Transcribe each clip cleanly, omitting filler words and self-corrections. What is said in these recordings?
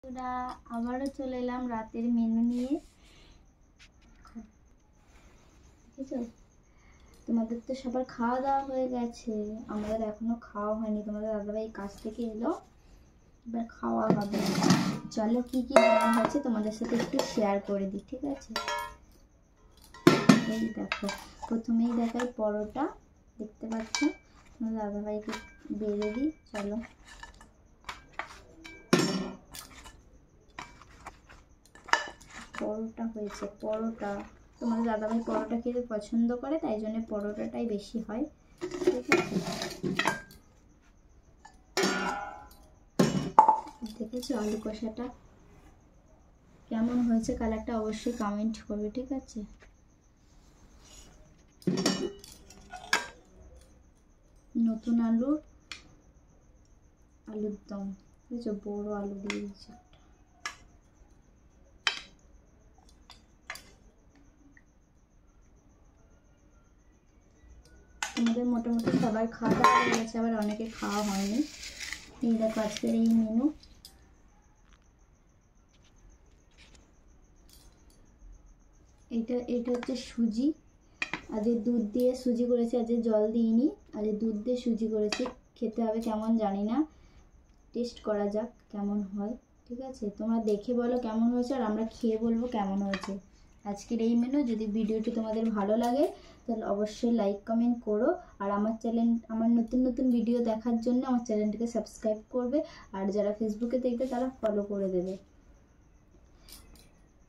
বন্ধুরা আবারও চলে এলাম রাতের মেনু নিয়ে। বুঝেছো, তোমাদের তো সবার খাওয়া দাওয়া হয়ে গেছে, আমাদের এখনো খাওয়া হয়নি। তোমাদের দাদাভাই কাজ থেকে এলো, এবার খাওয়া হবে। চলো কি কি রান্না হয়েছে তোমাদের সাথে একটু শেয়ার করে দিই, ঠিক আছে? এই দেখো, প্রথমেই দেখাই পরোটা, দেখতে পাচ্ছ। তোমাদের দাদাভাইকে বেড়ে দিই, চলো। পরোটা হয়েছে, পরোটা তোমাদের দাদাভাই পরোটা খেতে পছন্দ করে, তাই জন্য পরোটাটাই বেশি হয়, ঠিক আছে? দেখেছো আলু কষাটা কেমন হয়েছে, কালারটা অবশ্যই কমেন্ট করবে, ঠিক আছে? নতুন আলুর দম, বুঝেছো, বড় আলু দিয়ে দিয়েছে। আমাদের মোটামুটি সবার খাওয়া দাওয়া হয়ে গেছে, আবার অনেকে খাওয়া হয়নি। এই দেখো আজকের এই মেনু। এটা হচ্ছে সুজি, আজকে দুধ দিয়ে সুজি করেছি, আজকে জল দিইনি, আজকে দুধ দিয়ে সুজি করেছি। খেতে হবে কেমন জানি না, টেস্ট করা যাক কেমন হয়, ঠিক আছে? তোমরা দেখে বলো কেমন হয়েছে, আর আমরা খেয়ে বলবো কেমন হয়েছে আজকের এই মেনু। যদি ভিডিওটি তোমাদের ভালো লাগে তাহলে অবশ্যই লাইক কমেন্ট করো, আর আমার নতুন নতুন ভিডিও দেখার জন্য আমার চ্যানেলটিকে সাবস্ক্রাইব করবে, আর যারা ফেসবুকে দেখবে তারা ফলো করে দেবে।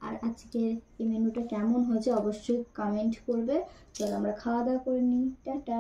আর আজকের এই মেনুটা কেমন হয়েছে অবশ্যই কমেন্ট করবে। চলো আমরা খাওয়া দাওয়া করে নিই, টাটা।